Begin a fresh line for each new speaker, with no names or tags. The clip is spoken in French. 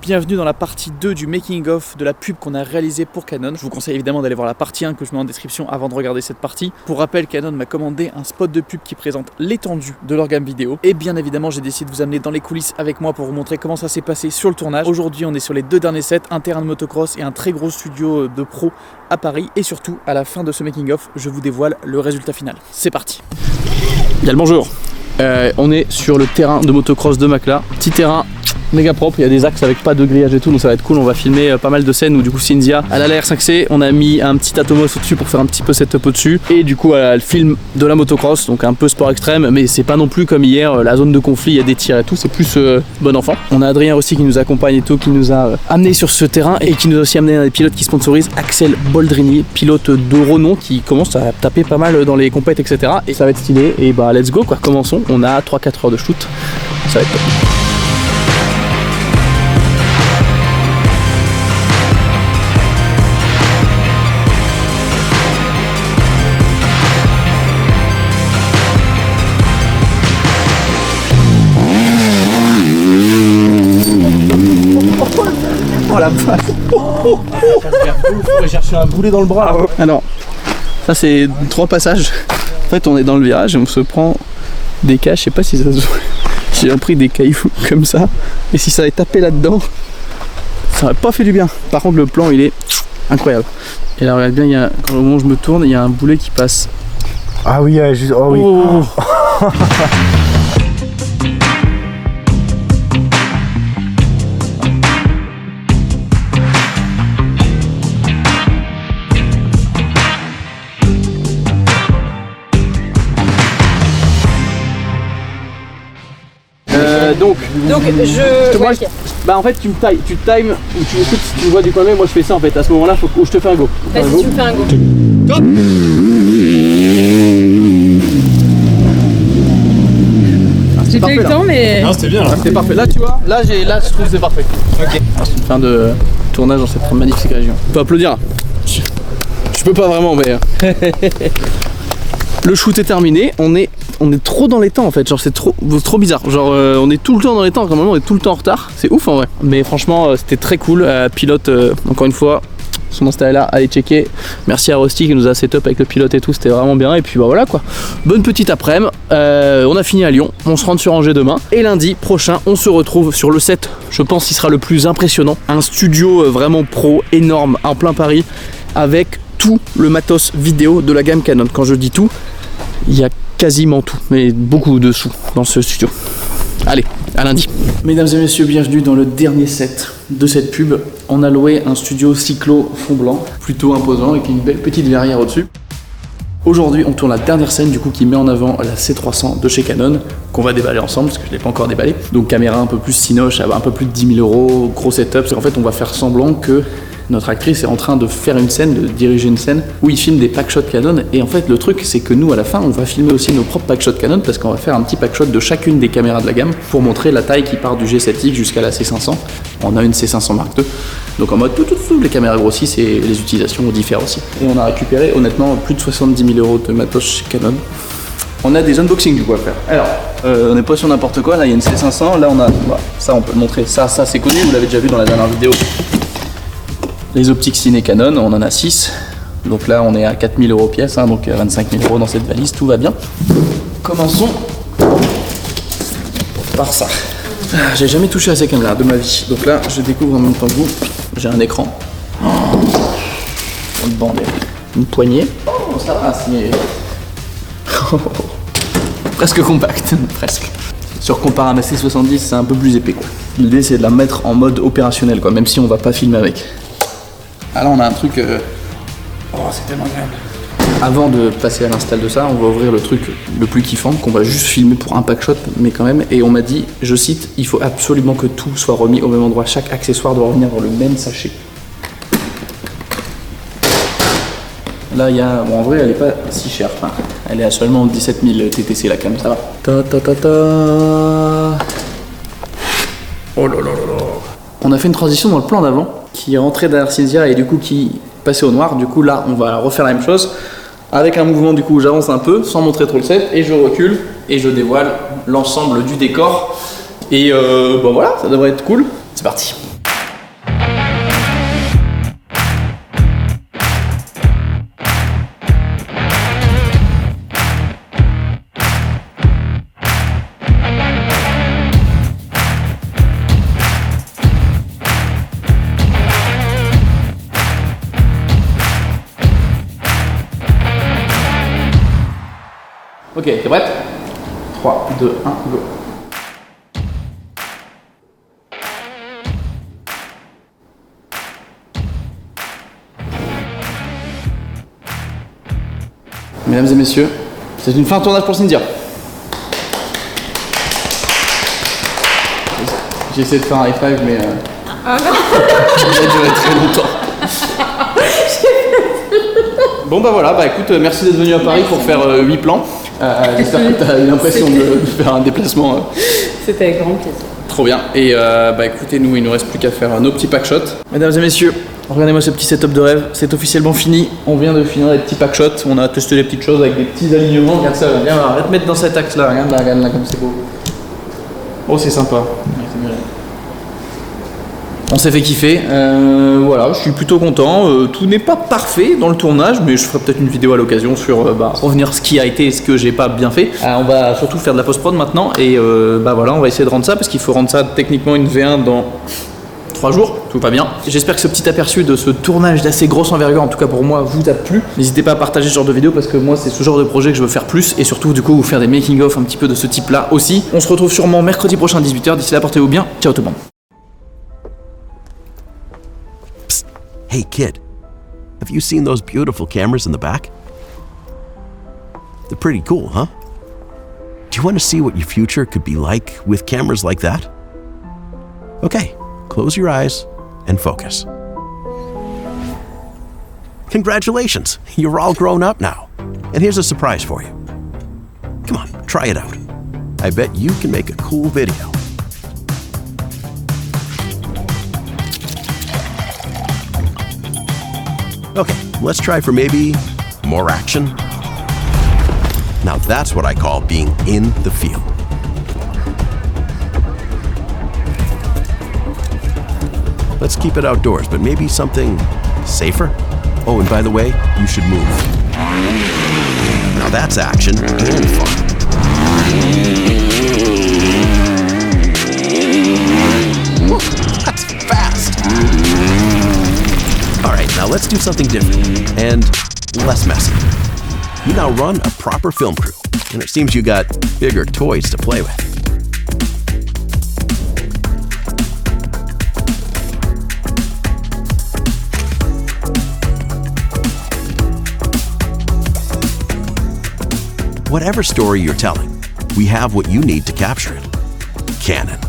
bienvenue dans la partie 2 du making of de la pub qu'on a réalisée pour Canon. Je vous conseille évidemment d'aller voir la partie 1 que je mets en description avant de regarder cette partie. Pour rappel, Canon m'a commandé un spot de pub qui présente l'étendue de leur gamme vidéo. Et bien évidemment, j'ai décidé de vous amener dans les coulisses avec moi pour vous montrer comment ça s'est passé sur le tournage. Aujourd'hui, on est sur les 2 derniers sets, un terrain de motocross et un très gros studio de pro à Paris. Et surtout, à la fin de ce making of, je vous dévoile le résultat final. C'est parti. Bien le bonjour. On est sur le terrain de motocross de Macla. Petit terrain méga propre, il y a des axes avec pas de grillage et tout, donc ça va être cool. On va filmer pas mal de scènes où du coup Cynthia elle a la R5C, on a mis un petit Atomos au-dessus pour faire un petit peu setup au-dessus, et du coup elle filme de la motocross, donc un peu sport extrême, mais c'est pas non plus comme hier la zone de conflit, il y a des tirs et tout, c'est plus bon enfant. On a Adrien aussi qui nous accompagne et tout, qui nous a amené sur ce terrain et qui nous a aussi amené un des pilotes qui sponsorise, Axel Boldrini, pilote de renom qui commence à taper pas mal dans les compètes, etc. Et ça va être stylé, et bah let's go quoi, commençons. On a 3-4 heures de shoot, ça va être top. Oh la vache. On pourrait chercher un boulet dans le bras. Alors, ça c'est 3 passages. En fait, on est dans le virage et on se prend des cas, je sais pas si ça se voit. J'ai pris des cailloux comme ça. Et si ça avait tapé là-dedans, ça aurait pas fait du bien. Par contre, le plan il est incroyable. Et là, regarde bien, il y a, quand au moment où je me tourne, il y a un boulet qui passe.
Ah oui, juste. Oh oui. Oh.
Donc bah en fait tu times ou tu écoutes si tu me vois du coin même, moi je fais ça en fait, à ce moment là où je te fais un go.
Vas-y, tu me fais un go.
Top.
J'ai pas eu le temps mais...
Non c'était bien là.
C'était parfait, là tu vois, là je trouve que c'est parfait. Ok. C'est une fin de tournage dans cette magnifique région. On peut applaudir. Je peux pas vraiment mais... Le shoot est terminé, on est trop dans les temps en fait, genre c'est trop bizarre, genre on est tout le temps dans les temps, normalement on est tout le temps en retard, c'est ouf en vrai. Mais franchement c'était très cool, pilote encore une fois, son Insta est là, allez checker. Merci à Rusty qui nous a setup avec le pilote et tout, c'était vraiment bien. Et puis bah voilà quoi, bonne petite après-midi, on a fini à Lyon, on se rend sur Angers demain. Et lundi prochain on se retrouve sur le set, je pense qu'il sera le plus impressionnant. Un studio vraiment pro, énorme, en plein Paris, avec tout le matos vidéo de la gamme Canon. Quand je dis tout, il y a quasiment tout, mais beaucoup de sous dans ce studio. Allez, à lundi. Mesdames et messieurs, bienvenue dans le dernier set de cette pub. On a loué un studio cyclo fond blanc, plutôt imposant, avec une belle petite verrière au-dessus. Aujourd'hui, on tourne la dernière scène du coup qui met en avant la C300 de chez Canon, qu'on va déballer ensemble parce que je ne l'ai pas encore déballé. Donc caméra un peu plus cinoche, un peu plus de 10 000 €, gros setup. En fait, on va faire semblant que notre actrice est en train de faire une scène, de diriger une scène où il filme des packshots Canon. Et en fait, le truc, c'est que nous, à la fin, on va filmer aussi nos propres packshots Canon parce qu'on va faire un petit packshot de chacune des caméras de la gamme pour montrer la taille qui part du G7X jusqu'à la C500. On a une C500 Mark II. Donc en mode tout, les caméras grossissent et les utilisations diffèrent aussi. Et on a récupéré honnêtement plus de 70 000 € de matos chez Canon. On a des unboxings du coup à faire. Alors, on n'est pas sur n'importe quoi. Là, il y a une C500. Là, on a ça, on peut le montrer. Ça c'est connu. Vous l'avez déjà vu dans la dernière vidéo. Les optiques ciné Canon, on en a 6. Donc là, on est à 4 000 € pièce, hein, donc 25 000 € dans cette valise, tout va bien. Commençons par ça. J'ai jamais touché à ces caméras de ma vie. Donc là, je découvre en même temps que vous. J'ai un écran. Une bande, une poignée. Oh, ça va, c'est... presque compact, presque. Si on compare à ma C70, c'est un peu plus épais quoi. L'idée c'est de la mettre en mode opérationnel quoi, même si on va pas filmer avec. Ah là on a un truc... Oh c'est tellement agréable. Avant de passer à l'install de ça, on va ouvrir le truc le plus kiffant qu'on va juste filmer pour un packshot, mais quand même. Et on m'a dit, je cite, il faut absolument que tout soit remis au même endroit. Chaque accessoire doit revenir dans le même sachet. Là il y a... Bon en vrai elle est pas si chère, enfin, elle est à seulement 17 000 TTC la cam, ça va. Oh là là là là. On a fait une transition dans le plan d'avant qui est rentré derrière Cynthia et du coup qui passait au noir. Du coup là on va refaire la même chose avec un mouvement du coup où j'avance un peu sans montrer trop le set et je recule et je dévoile l'ensemble du décor et bon voilà, ça devrait être cool. C'est parti. Ok, t'es prête? 3, 2, 1, go. Mesdames et messieurs, c'est une fin de tournage pour Cynthia. J'ai essayé de faire un high five, mais
Ah non.
ça a duré très longtemps. Bon bah voilà, bah écoute, merci d'être venu à Paris pour faire 8 plans. J'espère que tu as eu l'impression de faire un déplacement.
C'était avec grand plaisir.
Trop bien. Et bah écoutez, nous il nous reste plus qu'à faire nos petits pack shots. Mesdames et messieurs, regardez-moi ce petit setup de rêve, c'est officiellement fini. On vient de finir les petits pack shots, on a testé les petites choses avec des petits alignements. Regarde ça, viens, on va te mettre dans cet axe là, regarde là comme c'est beau. Oh c'est sympa. Ouais, c'est bien. On s'est fait kiffer, voilà, je suis plutôt content. Tout n'est pas parfait dans le tournage, mais je ferai peut-être une vidéo à l'occasion sur revenir ce qui a été et ce que j'ai pas bien fait. On va surtout faire de la post-prod maintenant et bah voilà, on va essayer de rendre ça parce qu'il faut rendre ça techniquement une V1 dans 3 jours, tout va bien. J'espère que ce petit aperçu de ce tournage d'assez grosse envergure, en tout cas pour moi, vous a plu. N'hésitez pas à partager ce genre de vidéo parce que moi c'est ce genre de projet que je veux faire plus et surtout du coup vous faire des making-of un petit peu de ce type là aussi. On se retrouve sûrement mercredi prochain à 18h, d'ici là portez-vous bien, ciao tout le monde.
Hey kid, have you seen those beautiful cameras in the back? They're pretty cool, huh? Do you want to see what your future could be like with cameras like that? Okay, close your eyes and focus. Congratulations, you're all grown up now. And here's a surprise for you. Come on, try it out. I bet you can make a cool video. Okay, let's try for maybe more action. Now that's what I call being in the field. Let's keep it outdoors, but maybe something safer. Oh, and by the way, you should move. Now that's action and fun. Whew, that's fast. All right, now let's do something different and less messy. You now run a proper film crew, and it seems you got bigger toys to play with. Whatever story you're telling, we have what you need to capture it. Canon.